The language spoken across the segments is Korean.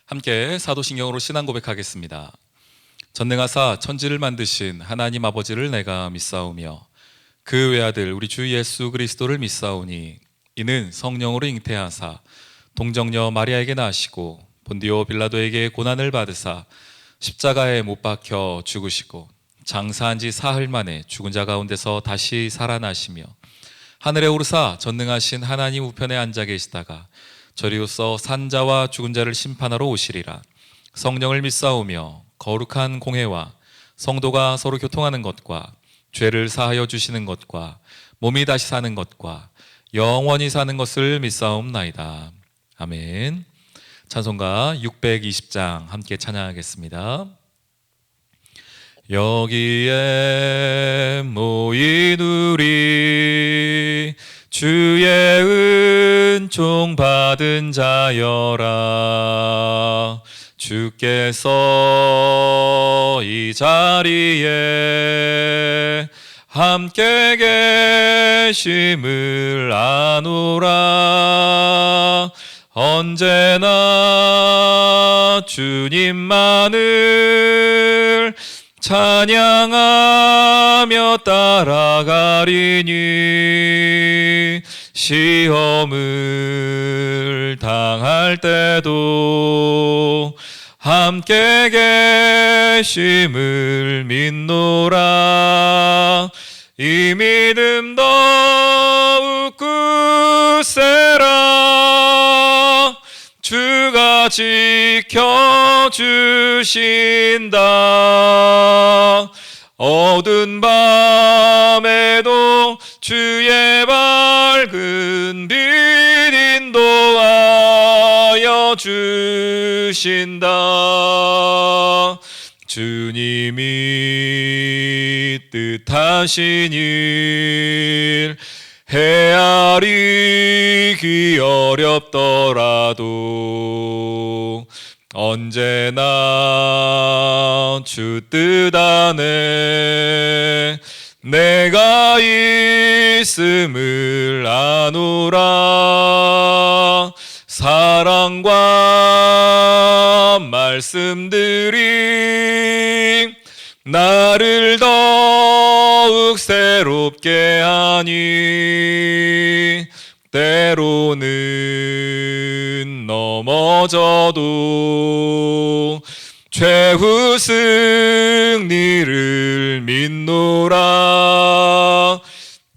함께 사도신경으로 신앙 고백하겠습니다. 전능하사 천지를 만드신 하나님 아버지를 내가 믿사오며 그 외아들 우리 주 예수 그리스도를 믿사오니 이는 성령으로 잉태하사 동정녀 마리아에게 나시고 본디오 빌라도에게 고난을 받으사 십자가에 못 박혀 죽으시고 장사한 지 사흘 만에 죽은 자 가운데서 다시 살아나시며 하늘에 오르사 전능하신 하나님 우편에 앉아 계시다가 저리로서 산자와 죽은 자를 심판하러 오시리라. 성령을 믿사오며 거룩한 공회와 성도가 서로 교통하는 것과 죄를 사하여 주시는 것과 몸이 다시 사는 것과 영원히 사는 것을 믿사옵나이다. 아멘. 찬송가 620장 함께 찬양하겠습니다. 여기에 모인 우리 주의 은총 받은 자여라. 주께서 이 자리에 함께 계심을 아노라. 언제나 주님만을 찬양하며 따라가리니 시험을 당할 때도 함께 계심을 믿노라. 이 믿음 더욱 굳세라. 주가 지켜주신다. 어두운 밤에도 주의 밝은 빛 인도하여 주신다. 주님이 뜻하신 일 헤아리기 어렵더라도 언제나 주 뜻 안에 내가 있음을 아노라. 사랑과 말씀들이 나를 더욱 새롭게 하니 때로는 넘어져도 최후 승리를 믿노라.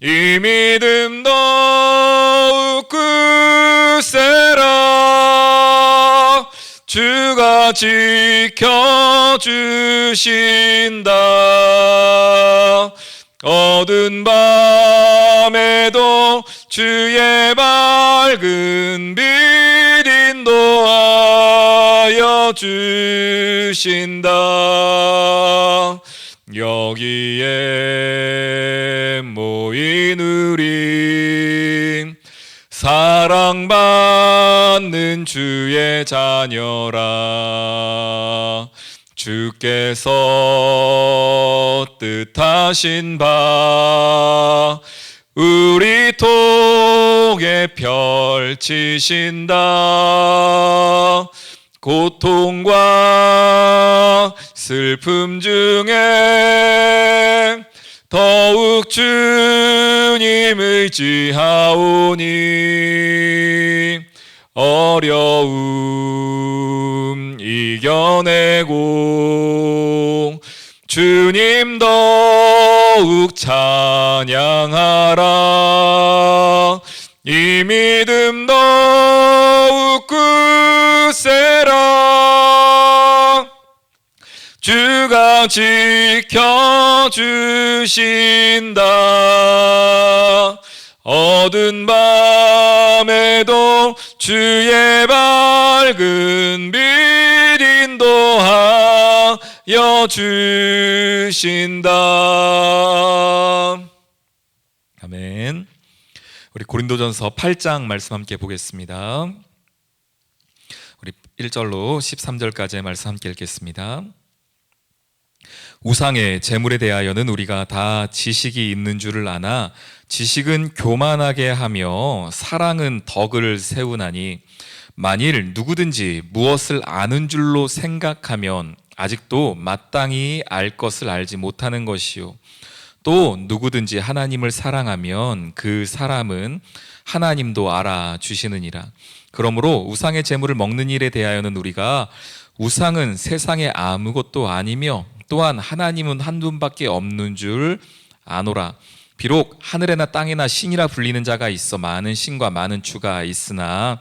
이 믿음 더욱 굳세라. 주가 지켜주신다. 어두운 밤에도 주의 밝은 빛 인도하여 주신다. 여기에 모인 우리 사랑받는 주의 자녀라. 주께서 뜻하신 바 우리 통에 펼치신다. 고통과 슬픔 중에 더욱 주님 의지하오니 어려움 이겨내고 주님 더욱 찬양하라. 이 믿음 더욱 굳세라. 주가 지켜주신다. 어두운 밤에도 주의 밝은 빛 인도하여 주신다. 아멘. 우리 고린도전서 8장 말씀 함께 보겠습니다. 우리 1절로 13절까지의 말씀 함께 읽겠습니다. 우상의 재물에 대하여는 우리가 다 지식이 있는 줄을 아나 지식은 교만하게 하며 사랑은 덕을 세우나니 만일 누구든지 무엇을 아는 줄로 생각하면 아직도 마땅히 알 것을 알지 못하는 것이요. 또 누구든지 하나님을 사랑하면 그 사람은 하나님도 알아주시느니라. 그러므로 우상의 제물을 먹는 일에 대하여는 우리가 우상은 세상에 아무것도 아니며 또한 하나님은 한 분밖에 없는 줄 아노라. 비록 하늘에나 땅에나 신이라 불리는 자가 있어 많은 신과 많은 주가 있으나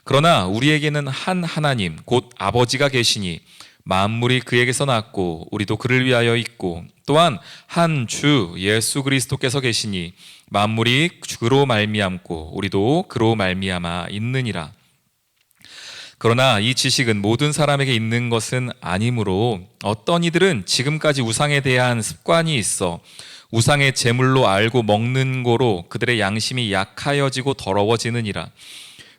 그러나 우리에게는 한 하나님 곧 아버지가 계시니 만물이 그에게서 났고 우리도 그를 위하여 있고 또한 한 주 예수 그리스도께서 계시니 만물이 그로 말미암고 우리도 그로 말미암아 있느니라. 그러나 이 지식은 모든 사람에게 있는 것은 아니므로 어떤 이들은 지금까지 우상에 대한 습관이 있어 우상의 제물로 알고 먹는 고로 그들의 양심이 약하여지고 더러워지느니라.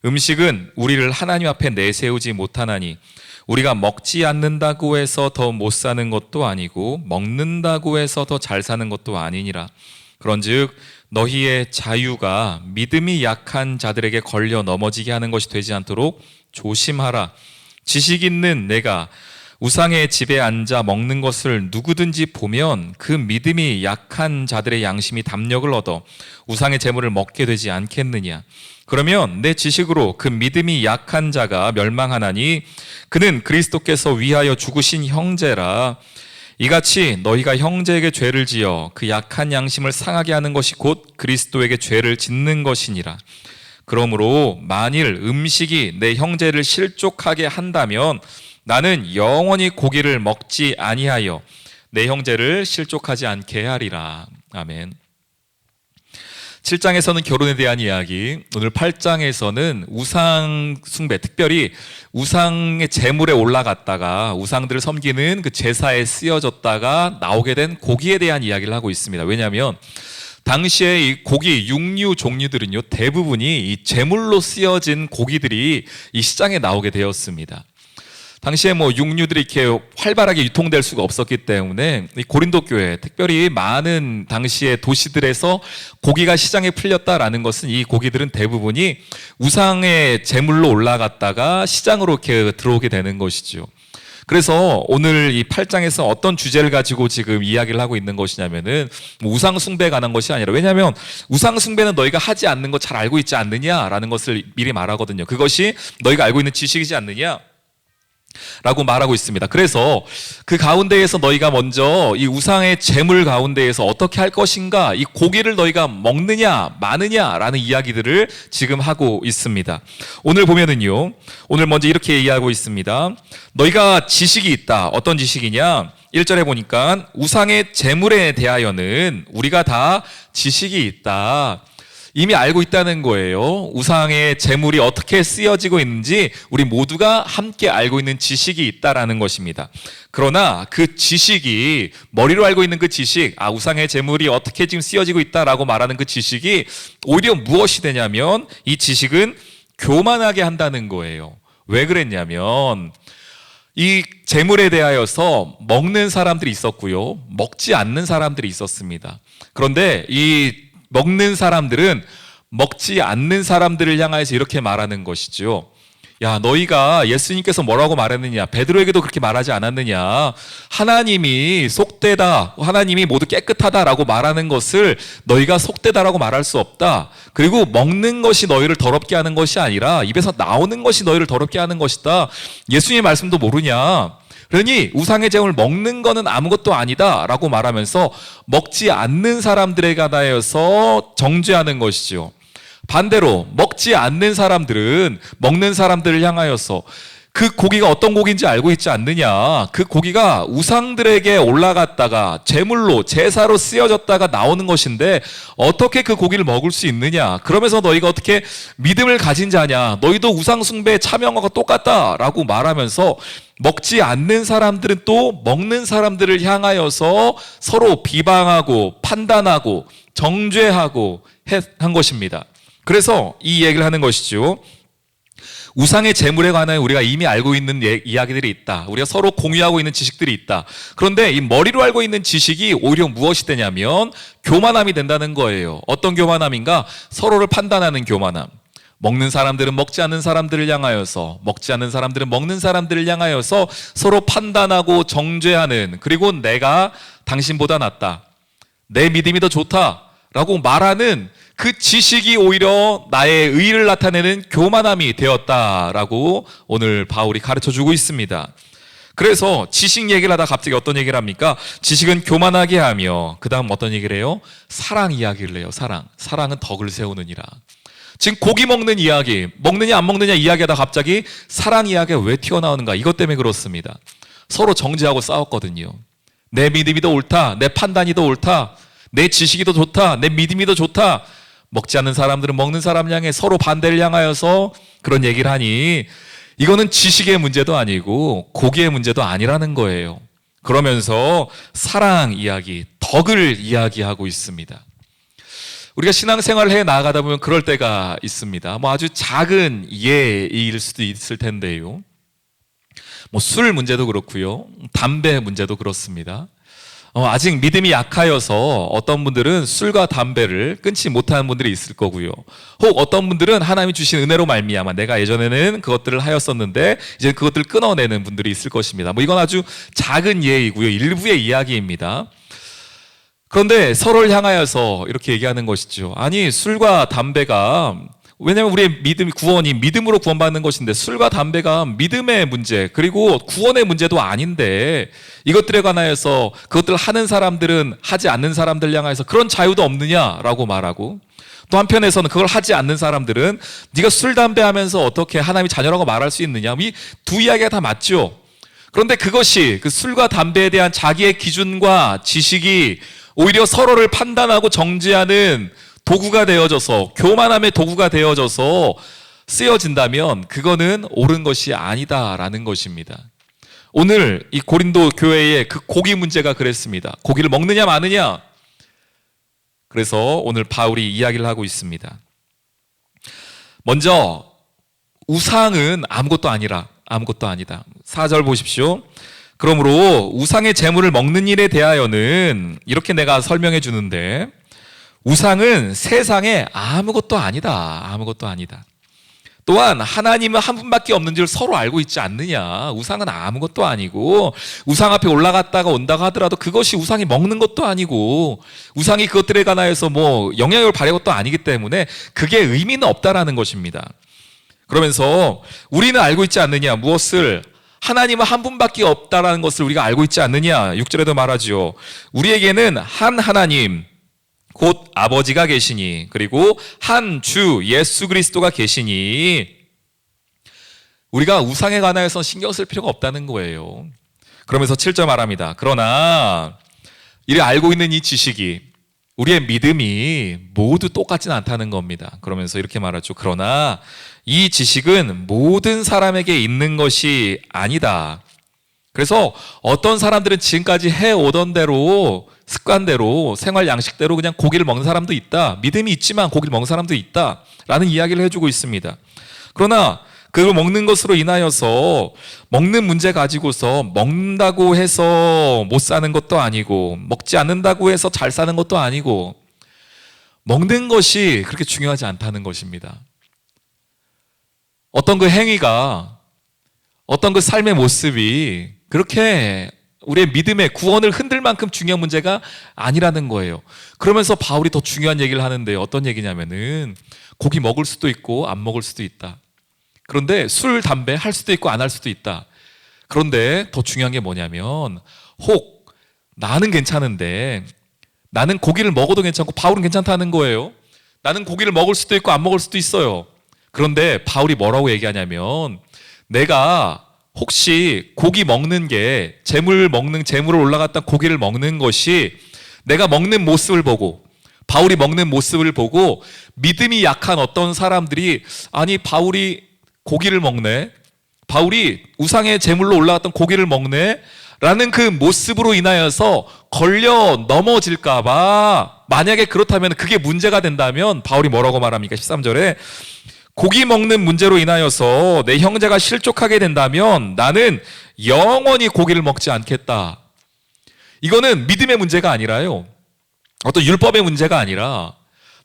음식은 우리를 하나님 앞에 내세우지 못하나니 우리가 먹지 않는다고 해서 더 못 사는 것도 아니고 먹는다고 해서 더 잘 사는 것도 아니니라. 그런즉 너희의 자유가 믿음이 약한 자들에게 걸려 넘어지게 하는 것이 되지 않도록 조심하라. 지식 있는 내가 우상의 집에 앉아 먹는 것을 누구든지 보면 그 믿음이 약한 자들의 양심이 담력을 얻어 우상의 제물을 먹게 되지 않겠느냐. 그러면 내 지식으로 그 믿음이 약한 자가 멸망하나니 그는 그리스도께서 위하여 죽으신 형제라. 이같이 너희가 형제에게 죄를 지어 그 약한 양심을 상하게 하는 것이 곧 그리스도에게 죄를 짓는 것이니라. 그러므로 만일 음식이 내 형제를 실족하게 한다면 나는 영원히 고기를 먹지 아니하여 내 형제를 실족하지 않게 하리라. 아멘. 7장에서는 결혼에 대한 이야기, 오늘 8장에서는 우상 숭배, 특별히 우상의 제물에 올라갔다가 우상들을 섬기는 그 제사에 쓰여졌다가 나오게 된 고기에 대한 이야기를 하고 있습니다. 왜냐하면 당시에 이 고기, 육류 종류들은요, 대부분이 이 제물로 쓰여진 고기들이 이 시장에 나오게 되었습니다. 당시에 육류들이 이렇게 활발하게 유통될 수가 없었기 때문에 이 고린도 교회, 특별히 많은 당시의 도시들에서 고기가 시장에 풀렸다라는 것은 이 고기들은 대부분이 우상의 제물로 올라갔다가 시장으로 이렇게 들어오게 되는 것이죠. 그래서 오늘 이 8장에서 어떤 주제를 가지고 지금 이야기를 하고 있는 것이냐면은 우상 숭배에 관한 것이 아니라, 왜냐하면 우상 숭배는 너희가 하지 않는 거 잘 알고 있지 않느냐라는 것을 미리 말하거든요. 그것이 너희가 알고 있는 지식이지 않느냐 라고 말하고 있습니다. 그래서 그 가운데에서 너희가 먼저 이 우상의 제물 가운데에서 어떻게 할 것인가, 이 고기를 너희가 먹느냐 마느냐라는 이야기들을 지금 하고 있습니다. 오늘 보면은요, 오늘 먼저 이렇게 얘기하고 있습니다. 너희가 지식이 있다. 어떤 지식이냐? 1절에 보니까 우상의 제물에 대하여는 우리가 다 지식이 있다. 이미 알고 있다는 거예요. 우상의 제물이 어떻게 쓰여지고 있는지 우리 모두가 함께 알고 있는 지식이 있다라는 것입니다. 그러나 그 지식이, 머리로 알고 있는 그 지식, 우상의 제물이 어떻게 지금 쓰여지고 있다라고 말하는 그 지식이 오히려 무엇이 되냐면 이 지식은 교만하게 한다는 거예요. 왜 그랬냐면 이 제물에 대하여서 먹는 사람들이 있었고요, 먹지 않는 사람들이 있었습니다. 그런데 이 먹는 사람들은 먹지 않는 사람들을 향해서 이렇게 말하는 것이죠. 야, 너희가 예수님께서 뭐라고 말했느냐? 베드로에게도 그렇게 말하지 않았느냐? 하나님이 속되다, 하나님이 모두 깨끗하다라고 말하는 것을 너희가 속되다라고 말할 수 없다. 그리고 먹는 것이 너희를 더럽게 하는 것이 아니라 입에서 나오는 것이 너희를 더럽게 하는 것이다. 예수님의 말씀도 모르냐? 그러니 우상의 제물을 먹는 거는 아무것도 아니다 라고 말하면서 먹지 않는 사람들에 관하여서 정죄하는 것이죠. 반대로 먹지 않는 사람들은 먹는 사람들을 향하여서 그 고기가 어떤 고기인지 알고 있지 않느냐? 그 고기가 우상들에게 올라갔다가 제물로, 제사로 쓰여졌다가 나오는 것인데 어떻게 그 고기를 먹을 수 있느냐? 그러면서 너희가 어떻게 믿음을 가진 자냐? 너희도 우상 숭배에 참여한 것과 똑같다라고 말하면서 먹지 않는 사람들은 또 먹는 사람들을 향하여서 서로 비방하고 판단하고 정죄하고 한 것입니다. 그래서 이 얘기를 하는 것이죠. 우상의 제물에 관한 우리가 이미 알고 있는 이야기들이 있다. 우리가 서로 공유하고 있는 지식들이 있다. 그런데 이 머리로 알고 있는 지식이 오히려 무엇이 되냐면 교만함이 된다는 거예요. 어떤 교만함인가? 서로를 판단하는 교만함. 먹는 사람들은 먹지 않는 사람들을 향하여서, 먹지 않는 사람들은 먹는 사람들을 향하여서 서로 판단하고 정죄하는, 그리고 내가 당신보다 낫다, 내 믿음이 더 좋다라고 말하는 그 지식이 오히려 나의 의의를 나타내는 교만함이 되었다라고 오늘 바울이 가르쳐주고 있습니다. 그래서 지식 얘기를 하다 갑자기 어떤 얘기를 합니까? 지식은 교만하게 하며, 그 다음 어떤 얘기를 해요? 사랑 이야기를 해요. 사랑은 덕을 세우느니라. 지금 고기 먹는 이야기, 먹느냐 안 먹느냐 이야기하다 갑자기 사랑 이야기가 왜 튀어나오는가? 이것 때문에 그렇습니다. 서로 정죄하고 싸웠거든요. 내 믿음이 더 옳다, 내 판단이 더 옳다, 내 지식이 더 좋다, 내 믿음이 더 좋다. 먹지 않는 사람들은 먹는 사람 향해 서로 반대를 향하여서 그런 얘기를 하니, 이거는 지식의 문제도 아니고 고기의 문제도 아니라는 거예요. 그러면서 사랑 이야기, 덕을 이야기하고 있습니다. 우리가 신앙생활을 해 나가다 보면 그럴 때가 있습니다. 뭐 아주 작은 예일 수도 있을 텐데요. 뭐 술 문제도 그렇고요. 담배 문제도 그렇습니다. 아직 믿음이 약하여서 어떤 분들은 술과 담배를 끊지 못하는 분들이 있을 거고요. 혹 어떤 분들은 하나님이 주신 은혜로 말미암아 내가 예전에는 그것들을 하였었는데 이제 그것들을 끊어내는 분들이 있을 것입니다. 뭐 이건 아주 작은 예이고요. 일부의 이야기입니다. 그런데 서로를 향하여서 이렇게 얘기하는 것이죠. 아니, 술과 담배가, 왜냐하면 우리의 믿음, 구원이 믿음으로 구원받는 것인데, 술과 담배가 믿음의 문제, 그리고 구원의 문제도 아닌데, 이것들에 관하여서 그것들을 하는 사람들은 하지 않는 사람들 향하여서 그런 자유도 없느냐라고 말하고, 또 한편에서는 그걸 하지 않는 사람들은 네가 술, 담배 하면서 어떻게 하나님의 자녀라고 말할 수 있느냐. 이 두 이야기가 다 맞죠. 그런데 그것이 그 술과 담배에 대한 자기의 기준과 지식이 오히려 서로를 판단하고 정죄하는 도구가 되어져서, 교만함의 도구가 되어져서 쓰여진다면 그거는 옳은 것이 아니다라는 것입니다. 오늘 이 고린도 교회의 그 고기 문제가 그랬습니다. 고기를 먹느냐 마느냐. 그래서 오늘 바울이 이야기를 하고 있습니다. 먼저 우상은 아무것도 아니다. 4절 보십시오. 그러므로 우상의 제물을 먹는 일에 대하여는 이렇게 내가 설명해 주는데, 우상은 세상에 아무것도 아니다. 또한 하나님은 한 분밖에 없는 줄 서로 알고 있지 않느냐. 우상은 아무것도 아니고, 우상 앞에 올라갔다가 온다고 하더라도 그것이 우상이 먹는 것도 아니고, 우상이 그것들에 관하여서 뭐 영향력을 발휘한 것도 아니기 때문에 그게 의미는 없다라는 것입니다. 그러면서 우리는 알고 있지 않느냐. 무엇을? 하나님은 한 분밖에 없다라는 것을 우리가 알고 있지 않느냐. 6절에도 말하죠. 우리에게는 한 하나님, 곧 아버지가 계시니, 그리고 한 주 예수 그리스도가 계시니, 우리가 우상에 관하여서 신경 쓸 필요가 없다는 거예요. 그러면서 7절 말합니다. 그러나 이 알고 있는 이 지식이, 우리의 믿음이 모두 똑같지는 않다는 겁니다. 그러면서 이렇게 말하죠. 그러나 이 지식은 모든 사람에게 있는 것이 아니다. 그래서 어떤 사람들은 지금까지 해오던 대로, 습관대로, 생활 양식대로 그냥 고기를 먹는 사람도 있다. 믿음이 있지만 고기를 먹는 사람도 있다. 라는 이야기를 해주고 있습니다. 그러나 그걸 먹는 것으로 인하여서, 먹는 문제 가지고서 먹는다고 해서 못 사는 것도 아니고, 먹지 않는다고 해서 잘 사는 것도 아니고, 먹는 것이 그렇게 중요하지 않다는 것입니다. 어떤 그 행위가, 어떤 그 삶의 모습이 그렇게 우리의 믿음의 구원을 흔들 만큼 중요한 문제가 아니라는 거예요. 그러면서 바울이 더 중요한 얘기를 하는데, 어떤 얘기냐면은 고기 먹을 수도 있고 안 먹을 수도 있다. 그런데 술, 담배 할 수도 있고 안 할 수도 있다. 그런데 더 중요한 게 뭐냐면, 혹 나는 괜찮은데, 나는 고기를 먹어도 괜찮고 바울은 괜찮다는 거예요. 나는 고기를 먹을 수도 있고 안 먹을 수도 있어요. 그런데 바울이 뭐라고 얘기하냐면, 내가 혹시 고기 먹는 게, 재물을 올라갔던 고기를 먹는 것이 내가 먹는 모습을 보고, 바울이 먹는 모습을 보고 믿음이 약한 어떤 사람들이, 아니 바울이 고기를 먹네, 바울이 우상의 제물로 올라갔던 고기를 먹네 라는 그 모습으로 인하여서 걸려 넘어질까 봐, 만약에 그렇다면, 그게 문제가 된다면 바울이 뭐라고 말합니까? 13절에 고기 먹는 문제로 인하여서 내 형제가 실족하게 된다면 나는 영원히 고기를 먹지 않겠다. 이거는 믿음의 문제가 아니라요, 어떤 율법의 문제가 아니라,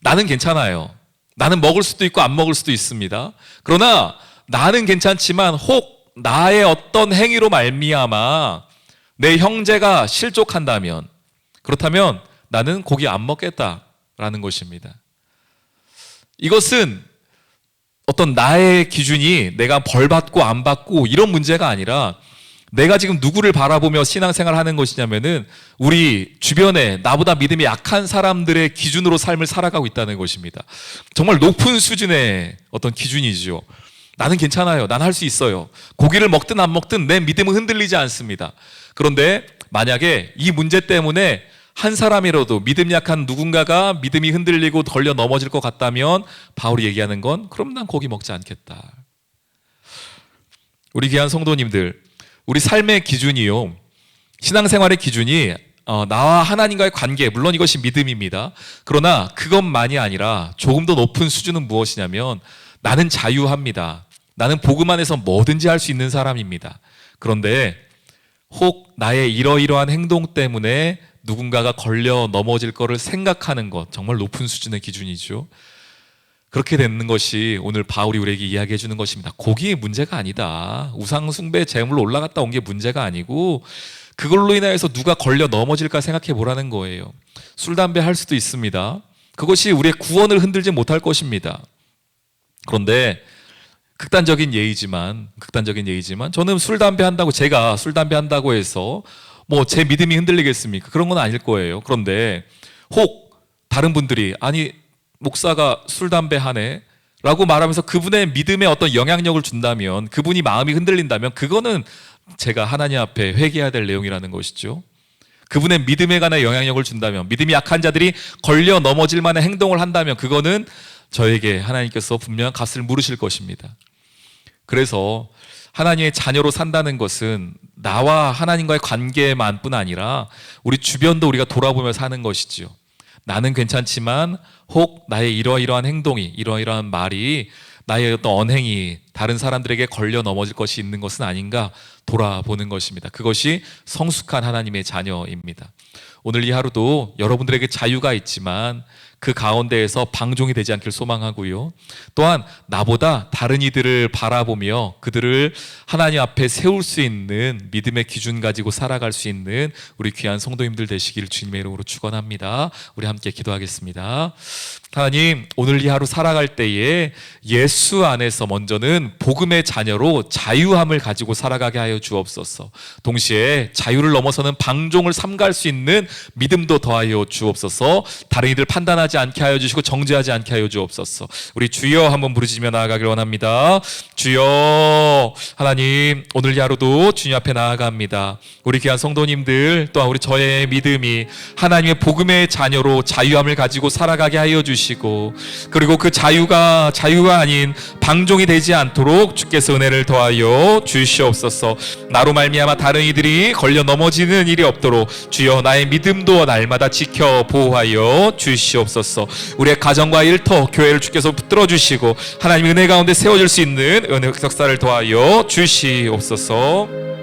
나는 괜찮아요. 나는 먹을 수도 있고 안 먹을 수도 있습니다. 그러나 나는 괜찮지만 혹 나의 어떤 행위로 말미암아 내 형제가 실족한다면, 그렇다면 나는 고기 안 먹겠다라는 것입니다. 이것은 어떤 나의 기준이 내가 벌 받고 안 받고 이런 문제가 아니라, 내가 지금 누구를 바라보며 신앙생활을 하는 것이냐면은 우리 주변에 나보다 믿음이 약한 사람들의 기준으로 삶을 살아가고 있다는 것입니다. 정말 높은 수준의 어떤 기준이죠. 나는 괜찮아요. 난 할 수 있어요. 고기를 먹든 안 먹든 내 믿음은 흔들리지 않습니다. 그런데 만약에 이 문제 때문에 한 사람이라도 믿음 약한 누군가가 믿음이 흔들리고 걸려 넘어질 것 같다면 바울이 얘기하는 건, 그럼 난 고기 먹지 않겠다. 우리 귀한 성도님들, 우리 삶의 기준이요, 신앙생활의 기준이 나와 하나님과의 관계, 물론 이것이 믿음입니다. 그러나 그것만이 아니라 조금 더 높은 수준은 무엇이냐면, 나는 자유합니다. 나는 복음 안에서 뭐든지 할 수 있는 사람입니다. 그런데 혹 나의 이러이러한 행동 때문에 누군가가 걸려 넘어질 거를 생각하는 것, 정말 높은 수준의 기준이죠. 그렇게 되는 것이 오늘 바울이 우리에게 이야기해 주는 것입니다. 고기의 문제가 아니다. 우상 숭배 제물로 올라갔다 온 게 문제가 아니고, 그걸로 인하여서 누가 걸려 넘어질까 생각해 보라는 거예요. 술, 담배 할 수도 있습니다. 그것이 우리의 구원을 흔들지 못할 것입니다. 그런데 극단적인 예이지만 저는 술, 담배 한다고, 제가 술, 담배 한다고 해서 뭐 제 믿음이 흔들리겠습니까? 그런 건 아닐 거예요. 그런데 혹 다른 분들이, 아니 목사가 술, 담배 하네 라고 말하면서 그분의 믿음에 어떤 영향력을 준다면, 그분이 마음이 흔들린다면, 그거는 제가 하나님 앞에 회개해야 될 내용이라는 것이죠. 그분의 믿음에 관한 영향력을 준다면, 믿음이 약한 자들이 걸려 넘어질 만한 행동을 한다면, 그거는 저에게 하나님께서 분명한 값을 물으실 것입니다. 그래서 하나님의 자녀로 산다는 것은 나와 하나님과의 관계만 뿐 아니라 우리 주변도 우리가 돌아보며 사는 것이지요. 나는 괜찮지만 혹 나의 이러이러한 행동이, 이러이러한 말이, 나의 어떤 언행이 다른 사람들에게 걸려 넘어질 것이 있는 것은 아닌가 돌아보는 것입니다. 그것이 성숙한 하나님의 자녀입니다. 오늘 이 하루도 여러분들에게 자유가 있지만 그 가운데에서 방종이 되지 않길 소망하고요. 또한 나보다 다른 이들을 바라보며 그들을 하나님 앞에 세울 수 있는 믿음의 기준 가지고 살아갈 수 있는 우리 귀한 성도님들 되시길 주님의 이름으로 축원합니다. 우리 함께 기도하겠습니다. 하나님, 오늘 이 하루 살아갈 때에 예수 안에서 먼저는 복음의 자녀로 자유함을 가지고 살아가게 하여 주옵소서. 동시에 자유를 넘어서는 방종을 삼갈 수 있는 믿음도 더하여 주옵소서. 다른 이들 판단하지 않게 하여 주시고 정죄하지 않게 하여 주옵소서. 우리 주여 한번 부르짖으며 나아가길 원합니다. 주여. 하나님, 오늘 이 하루도 주님 앞에 나아갑니다. 우리 귀한 성도님들, 또한 우리 저의 믿음이 하나님의 복음의 자녀로 자유함을 가지고 살아가게 하여 주시고, 그리고 그 자유가 아닌 방종이 되지 않도록 주께서 은혜를 더하여 주시옵소서. 나로 말미암아 다른 이들이 걸려 넘어지는 일이 없도록 주여 나의 믿음도 날마다 지켜 보호하여 주시옵소서. 우리의 가정과 일터, 교회를 주께서 붙들어 주시고 하나님의 은혜 가운데 세워질 수 있는 은혜 역사를 더하여 주시옵소서.